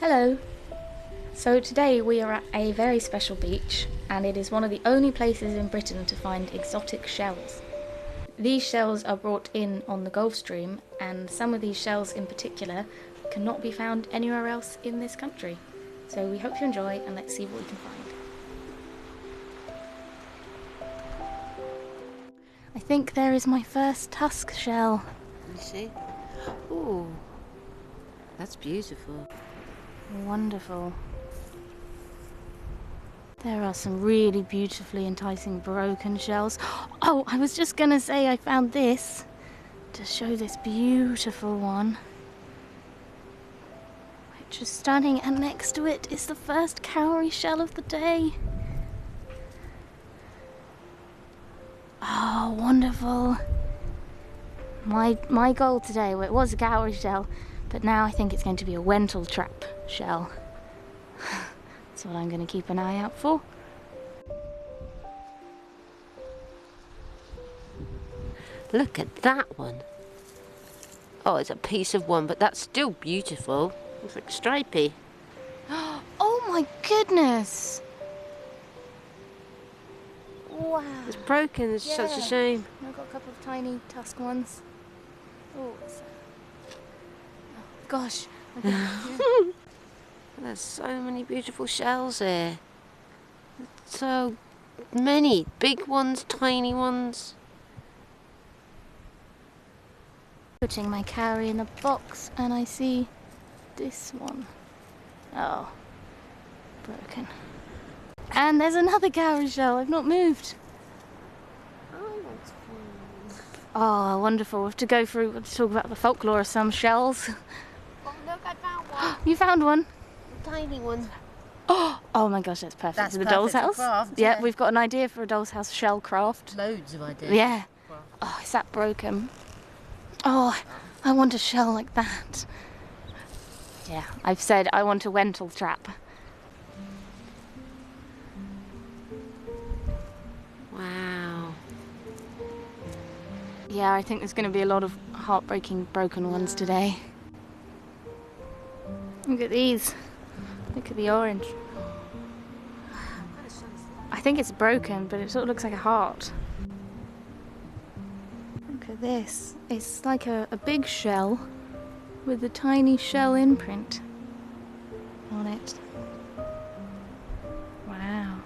Hello! So today we are at a very special beach, and it is one of the only places in Britain to find exotic shells. These shells are brought in on the Gulf Stream, and some of these shells in particular cannot be found anywhere else in this country. So we hope you enjoy, and let's see what we can find. I think there is my first tusk shell. You see? Ooh, that's beautiful. Wonderful. There are some really beautifully enticing broken shells. Oh, I was just gonna say I found this to show this beautiful one, which is stunning, and next to it is the first cowrie shell of the day. Oh, wonderful. My goal today, well, it was a cowrie shell, but now I think it's going to be a Untitled Chapter shell. That's what I'm going to keep an eye out for. Look at that one. Oh, it's a piece of one, but that's still beautiful. It's like stripy. Oh my goodness! Wow. It's broken, it's such a shame. I've got a couple of tiny tusk ones. Oh, gosh. There's so many beautiful shells here. So many. Big ones, tiny ones. Putting my cowrie in a box, and I see this one. Oh, broken. And there's another cowrie shell. I've not moved. Oh, wonderful. We have to go through to talk about the folklore of some shells. Oh, look, I found one. You found one? A tiny one. Oh my gosh, that's perfect That's for the doll's perfect house. for craft, yeah, yeah. we've got an idea for a doll's house shell craft. Loads of ideas. Yeah. Oh, is that broken? Oh, I want a shell like that. Yeah, I've said I want a Untitled Chapter. Wow. Yeah, I think there's going to be a lot of heartbreaking broken ones today. Look at these. Look at the orange. I think it's broken, but it sort of looks like a heart. Look at this. It's like a big shell with a tiny shell imprint on it. Wow.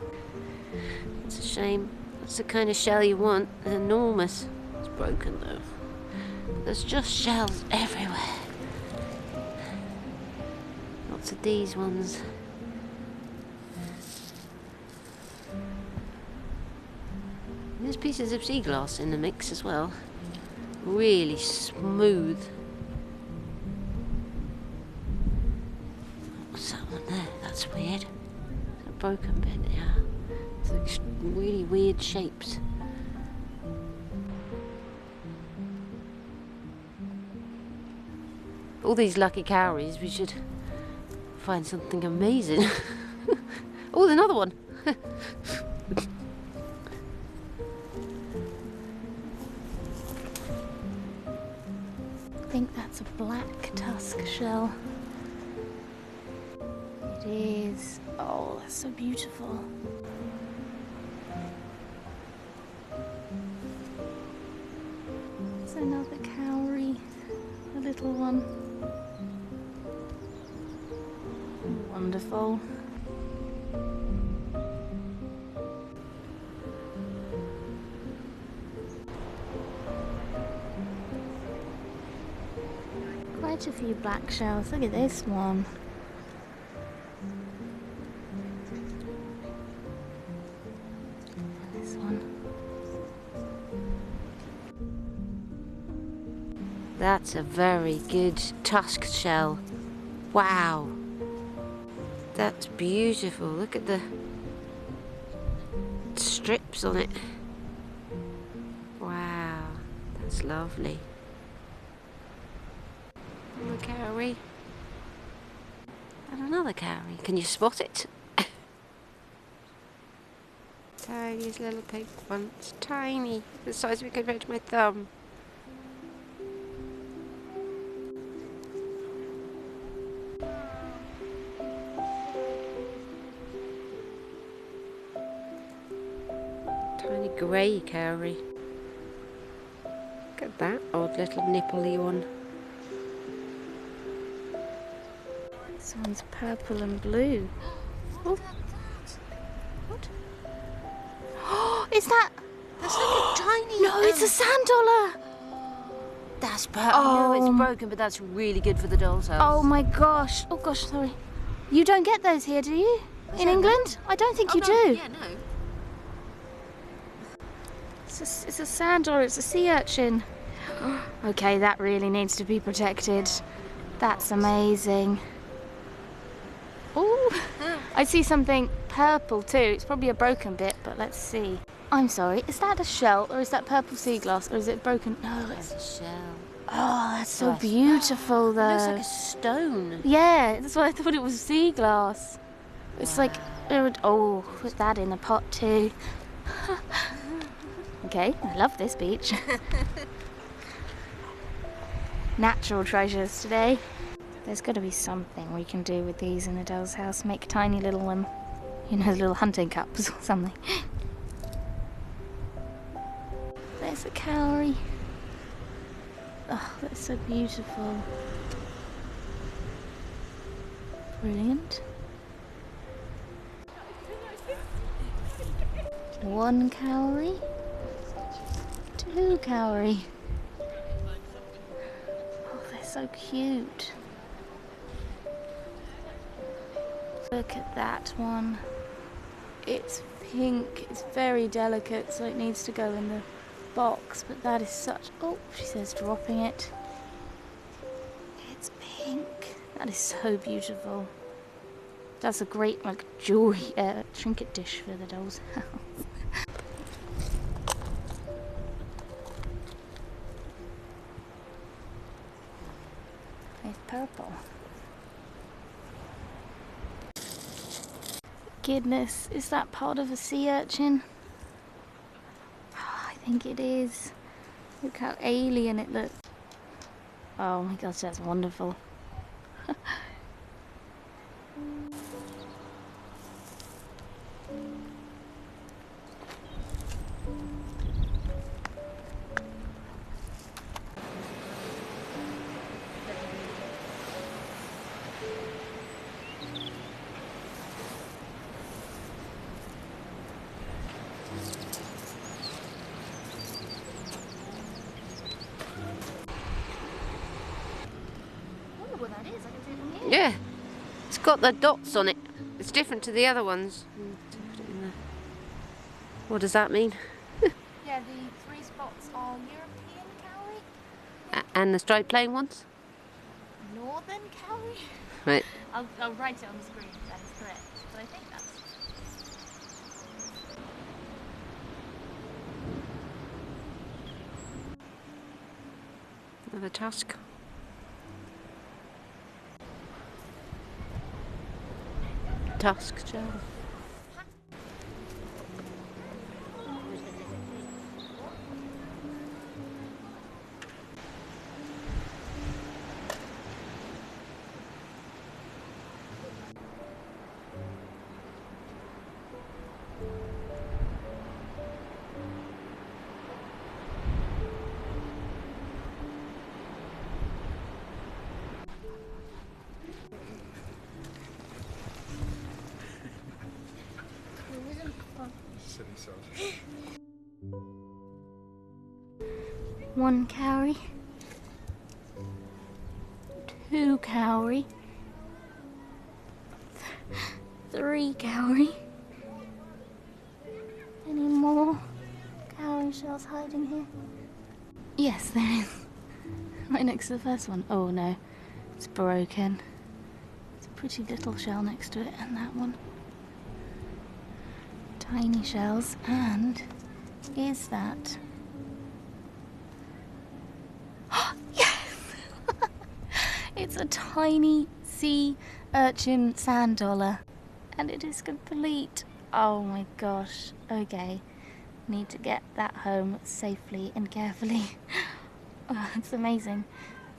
It's a shame. That's the kind of shell you want. It's enormous. It's broken though. There's just shells everywhere. Lots of these ones. There's pieces of sea glass in the mix as well. Really smooth. What's that one there? That's weird. It's a broken bit, yeah. It's like really weird shapes. All these lucky cowries, we should find something amazing. Oh, there's another one. I think that's a black tusk shell. It is. Oh, that's so beautiful. It's another cowrie, a little one. Wonderful. Quite a few black shells. Look at this one. And this one. That's a very good tusk shell. Wow. That's beautiful. Look at the strips on it. Wow. That's lovely. Another cowrie. And another cowrie. Can you spot it? Tiniest little pink one. It's tiny. The size of it compared to my thumb. grey cowrie. Look at that odd little nippley one. This one's purple and blue. Oh. What? Oh, is that? That's like a tiny... No, it's a sand dollar. That's perfect. I know it's broken, but that's really good for the doll's house. Oh my gosh. Oh gosh, sorry. You don't get those here, do you? In England? I don't think you do. Yeah, no. It's a sand dollar, it's a sea urchin. Okay, that really needs to be protected. That's amazing. Oh, I see something purple too. It's probably a broken bit, but let's see. I'm sorry, is that a shell or is that purple sea glass or is it broken? No, It's a shell. Oh, that's so beautiful though. It looks like a stone. Yeah, that's why I thought it was sea glass. It's like, oh, put that in a pot too. Okay, I love this beach. Natural treasures today. There's got to be something we can do with these in the doll's house. Make tiny little, little hunting cups or something. There's a cowrie. Oh, that's so beautiful. Brilliant. One cowrie. Two cowrie. Oh, they're so cute. Look at that one. It's pink. It's very delicate, so it needs to go in the box, but that is such... Oh, she says dropping it. It's pink. That is so beautiful. That's a great, jewelry, trinket dish for the dolls. It's purple. Goodness, is that part of a sea urchin? Oh, I think it is. Look how alien it looks. Oh my gosh, that's wonderful. What that is, I can see it from here. Yeah. It's got the dots on it. It's different to the other ones. What does that mean? Yeah, the 3 spots are European cowrie. And the striped plain ones? Northern cowrie? Right. I'll write it on the screen, that is correct. But I think that's... Another tusk. Tusk shell. One cowrie. 2 cowrie. 3 cowrie. Any more cowrie shells hiding here? Yes, there is. Right next to the first one. Oh no, it's broken. It's a pretty little shell next to it, and that one. Tiny shells, and is that... Yes! It's a tiny sea urchin sand dollar, and it is complete. Oh my gosh. Okay, need to get that home safely and carefully. Oh, it's amazing.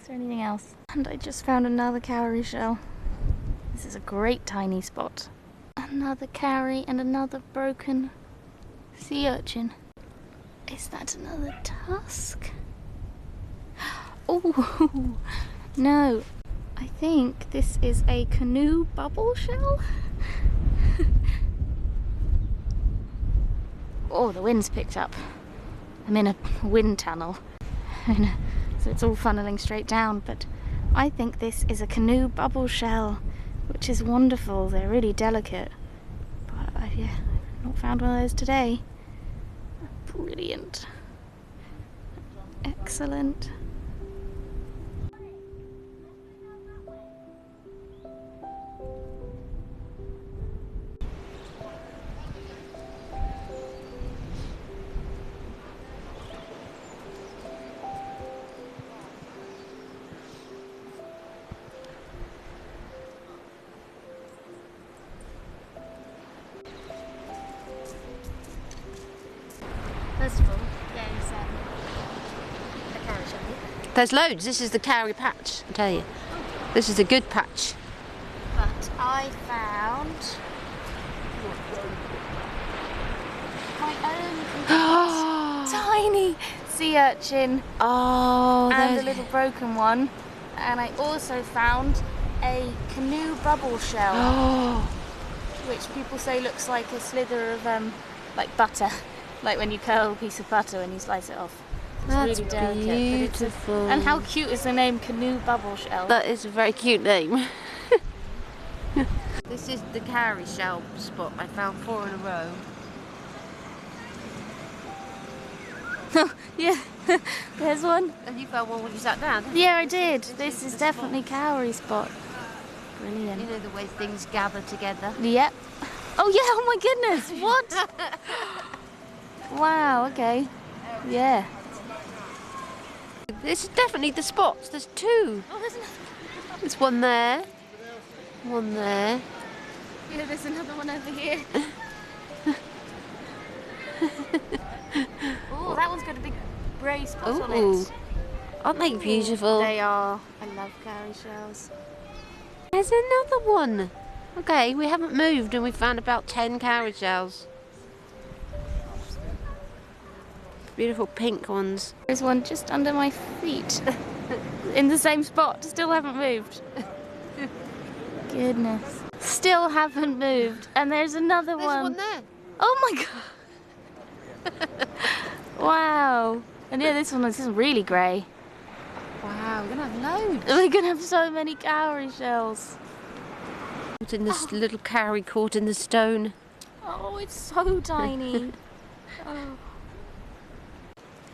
Is there anything else? And I just found another cowrie shell. This is a great tiny spot. Another cowrie and another broken sea urchin. Is that another tusk? Oh, no. I think this is a canoe bubble shell. Oh, the wind's picked up. I'm in a wind tunnel. So it's all funneling straight down, but I think this is a canoe bubble shell, which is wonderful. They're really delicate. But yeah, I've not found one of those today. Brilliant. Excellent. First of all, there's a Cowrie Shell. There's loads. This is the Cowrie patch, I tell you. This is a good patch. But I found my own tiny sea urchin Oh, and a little broken one. And I also found a canoe bubble shell, Oh, which people say looks like a slither of like butter, like when you curl a piece of butter when you slice it off. It's that's really delicate. beautiful. And how cute is the name Canoe Bubble Shell? That is a very cute name. This is the Cowrie Shell spot. I found 4 in a row. Yeah, there's one. And you found one when you sat down, didn't you? Yeah, I did. This is definitely Cowrie spot. Brilliant. You know the way things gather together. Yep. Oh yeah, oh my goodness, what? Wow, okay. Yeah. This is definitely the spots. There's 2. Oh, there's another. There's one there. One there. Yeah, there's another one over here. Oh, that one's got a big grey spot on Ooh. it. Aren't they beautiful? They are. I love Cowrie shells. There's another one. Okay, we haven't moved and we found about 10 Cowrie shells. Beautiful pink ones. There's one just under my feet. In the same spot. Still haven't moved. Goodness. Still haven't moved. And there's another There's one there. Oh my god. Wow. And yeah, this one's really grey. Wow, we're gonna have loads. We're gonna have so many cowrie shells. Caught in this little cowrie caught in the stone. Oh, it's so tiny. Oh.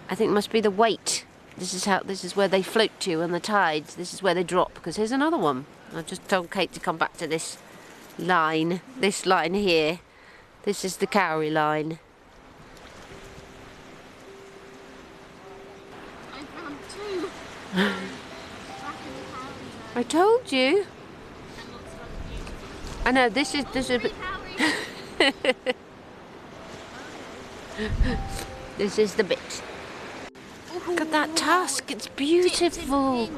I think it must be the weight. This is where they float to on the tides. This is where they drop, because here's another one. I've just told Kate to come back to this line here. This is the Cowrie line. I found 2. I told you. I know, this is a bit... This is the bit. Look at that tusk, it's beautiful.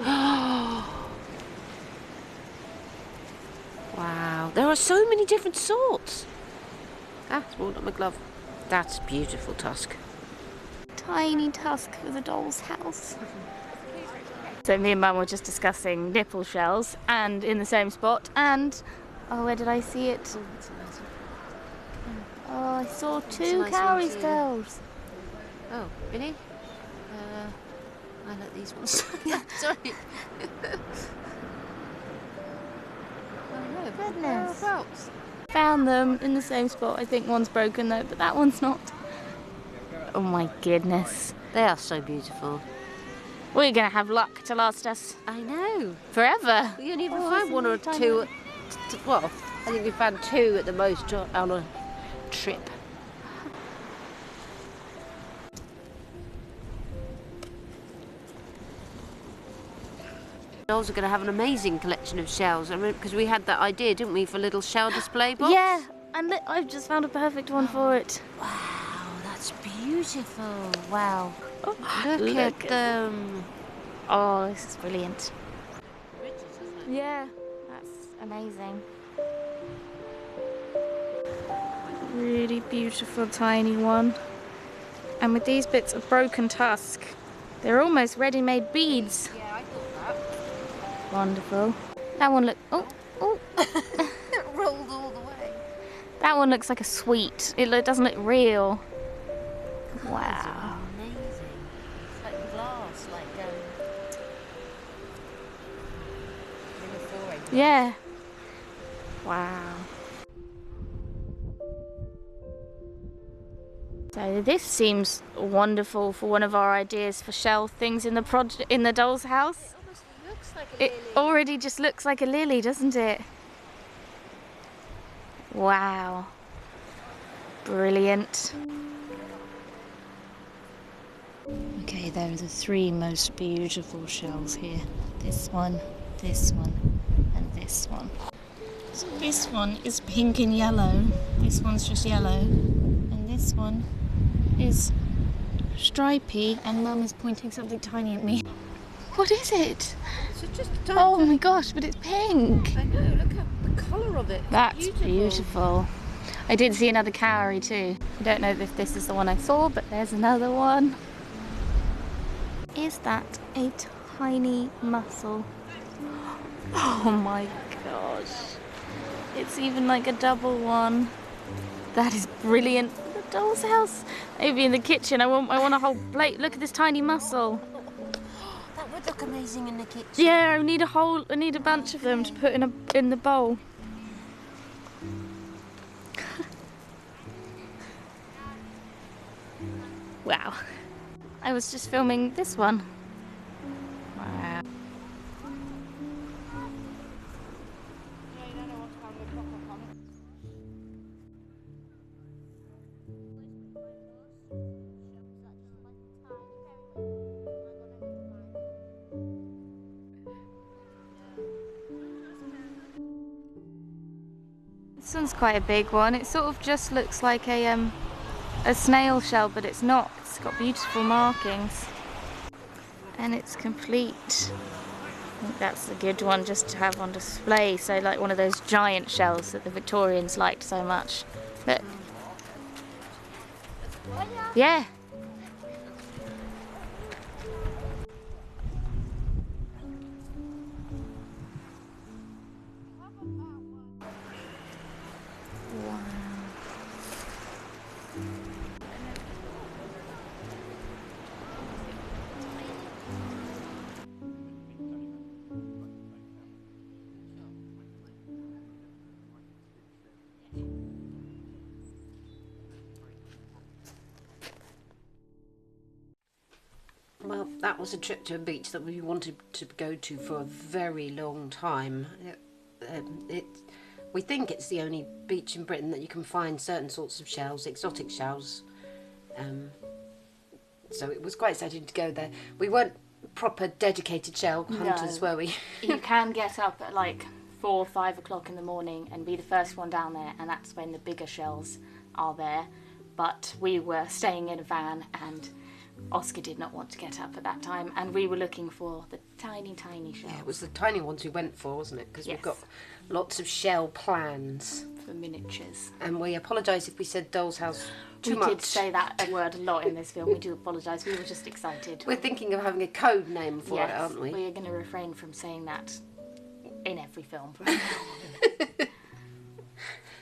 Wow, there are so many different sorts. Ah, it's rolled up my glove. That's beautiful tusk. Tiny tusk for the doll's house. So me and Mum were just discussing nipple shells, and in the same spot, and oh, where did I see it? Oh, I saw 2 nice cowrie one too. shells. Oh, really? I like these ones. Sorry. Oh, no. Goodness. Whereabouts? Found them in the same spot. I think one's broken though, but that one's not. Oh my goodness. They are so beautiful. We're gonna have luck to last us I know. forever. We only ever Oh, find isn't one or it tiny? 2. Well, I think we found 2 at the most on a trip. Dolls are going to have an amazing collection of shells. I mean, because we had that idea, didn't we, for a little shell display box? Yeah, and I've just found a perfect one for it. Wow, that's beautiful. Wow. Oh, Look at them. Oh, this is brilliant. Yeah, that's amazing. Really beautiful tiny one. And with these bits of broken tusk, they're almost ready-made beads. Yeah, I thought Wonderful. That one look. Oh, oh. that. It rolled all the way. That one looks like a sweet. It doesn't look real. Wow. Wow. Amazing. It's like glass, like Yeah. Wow. So this seems wonderful for one of our ideas for shell things in the doll's house. It almost looks like a It lily. already just looks like a lily, doesn't it? Wow. Brilliant. Okay, there are the three most beautiful shells here. This one, and this one. So this one is pink and yellow. This one's just yellow. And this one is stripy, and Mum is pointing something tiny at me. What is it? It's just a tiny. Oh my gosh, but it's pink. I know, look at the colour of it. It's That's beautiful. I did see another cowrie too. I don't know if this is the one I saw, but there's another one. Is that a tiny mussel? Oh my gosh. It's even like a double one. That is brilliant. The doll's house. Maybe in the kitchen. I want a whole plate. Look at this tiny mussel. That would look amazing in the kitchen. Yeah, I need a bunch of them to put in the bowl. Wow. I was just filming this one. Wow. This one's quite a big one. It sort of just looks like a snail shell, but it's not. It's got beautiful markings. And it's complete. I think that's a good one just to have on display. So like one of those giant shells that the Victorians liked so much. But yeah. Well, that was a trip to a beach that we wanted to go to for a very long time. We think it's the only beach in Britain that you can find certain sorts of shells, exotic shells. So it was quite exciting to go there. We weren't proper dedicated shell hunters, were we? You can get up at like 4 or 5 o'clock in the morning and be the first one down there, and that's when the bigger shells are there. But we were staying in a van and Oscar did not want to get up at that time, and we were looking for the tiny shells. Yeah, it was the tiny ones we went for, wasn't it? Because Yes. we've got lots of shell plans. For miniatures. And we apologise if we said doll's house too much. We did say that word a lot in this film. We do apologise. We were just excited. We're thinking of having a code name for it, aren't we? We are going to refrain from saying that in every film.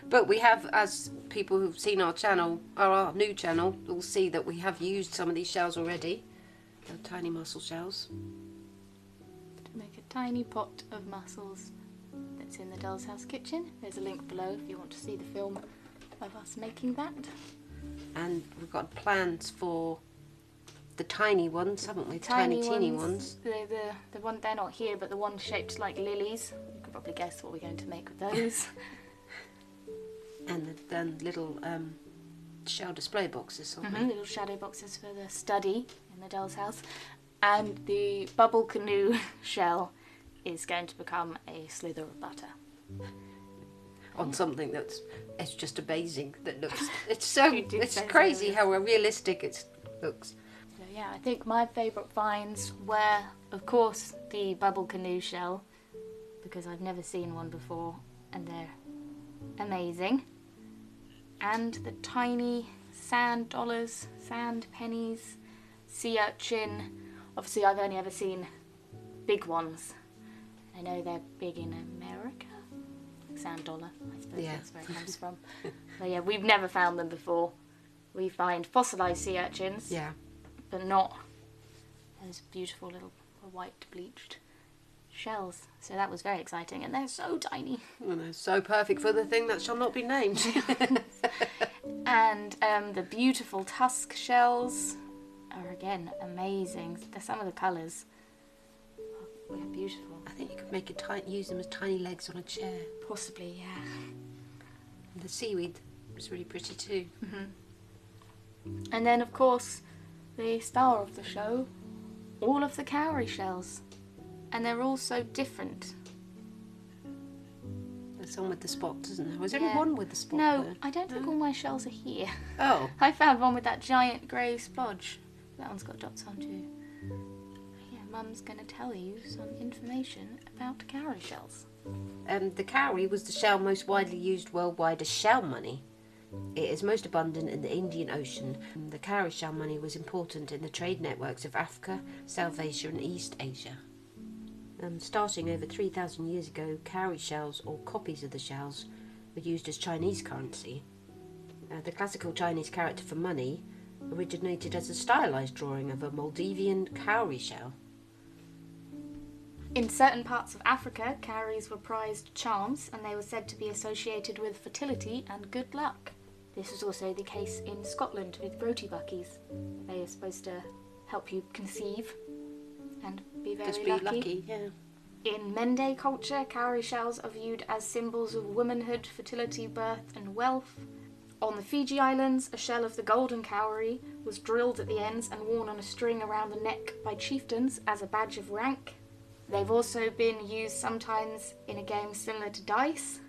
But we have, as people who've seen our channel, our new channel, will see that we have used some of these shells already. They're tiny mussel shells. To make a tiny pot of mussels that's in the doll's house kitchen. There's a link below if you want to see the film of us making that. And we've got plans for the tiny ones, haven't we? Tiny teeny ones. The one, they're not here, but the one shaped like lilies. You could probably guess what we're going to make with those. And the little shell display boxes, aren't they? Little shadow boxes for the study in the doll's house. And the bubble canoe shell is going to become a slither of butter. On something it's just amazing. That looks, it's crazy so, how realistic it looks. So yeah, I think my favourite finds were, of course, the bubble canoe shell, because I've never seen one before, and they're amazing. And the tiny sand dollars, sand pennies, sea urchin. Obviously I've only ever seen big ones. I know they're big in America. Sand dollar, I suppose that's where it comes from. So yeah, we've never found them before. We find fossilised sea urchins, but not those beautiful little white bleached shells. So that was very exciting, and they're so tiny. And they're so perfect for the thing that shall not be named. And the beautiful Tusk shells are again amazing. Some of the colours are beautiful. I think you could use them as tiny legs on a chair. Possibly, yeah. And the seaweed was really pretty too. And then, of course, the star of the show, all of the cowrie shells. And they're all so different. There's one with the spots, isn't there? Was there only one with the spot? No, there? I don't think all my shells are here. Oh. I found one with that giant grey splodge. That one's got dots on too. Yeah, Mum's going to tell you some information about cowrie shells. The cowrie was the shell most widely used worldwide as shell money. It is most abundant in the Indian Ocean. The cowrie shell money was important in the trade networks of Africa, South Asia and East Asia. Starting over 3,000 years ago, cowrie shells, or copies of the shells, were used as Chinese currency. The classical Chinese character for money originated as a stylised drawing of a Maldivian cowrie shell. In certain parts of Africa, cowries were prized charms, and they were said to be associated with fertility and good luck. This was also the case in Scotland with roti buckies. They are supposed to help you conceive and be very lucky. In Mende culture, cowrie shells are viewed as symbols of womanhood, fertility, birth and wealth. On the Fiji Islands, a shell of the golden cowrie was drilled at the ends and worn on a string around the neck by chieftains as a badge of rank. They've also been used sometimes in a game similar to dice,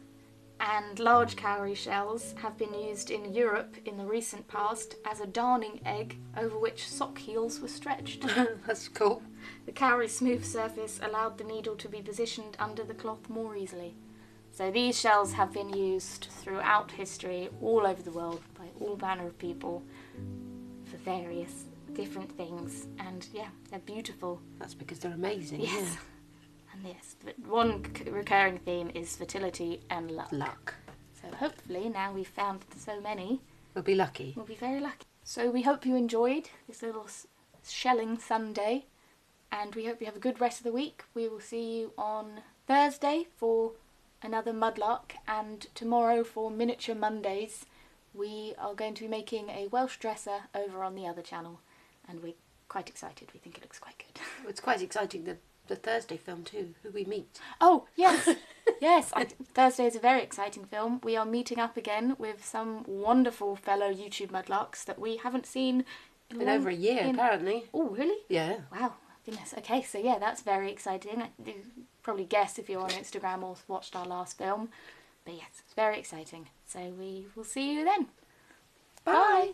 and large cowrie shells have been used in Europe in the recent past as a darning egg over which sock heels were stretched. That's cool. The cowrie's smooth surface allowed the needle to be positioned under the cloth more easily. So these shells have been used throughout history, all over the world, by all manner of people, for various different things, and yeah, they're beautiful. That's because they're amazing. Yes. Yeah. And yes, but one recurring theme is fertility and luck. So hopefully now we've found so many, We'll be lucky. we'll be very lucky. So we hope you enjoyed this little shelling Sunday, and we hope you have a good rest of the week. We will see you on Thursday for another mudlark, and tomorrow for Miniature Mondays we are going to be making a Welsh dresser over on the other channel, and we're quite excited. We think it looks quite good. It's quite exciting, the Thursday film too, who we meet. Oh, yes. Yes, Thursday is a very exciting film. We are meeting up again with some wonderful fellow YouTube mudlarks that we haven't seen in over a year, apparently. Oh, really? Yeah. Wow. Goodness. Okay, so yeah, that's very exciting. You probably guess if you're on Instagram or watched our last film. But yes, it's very exciting. So we will see you then. Bye. Bye.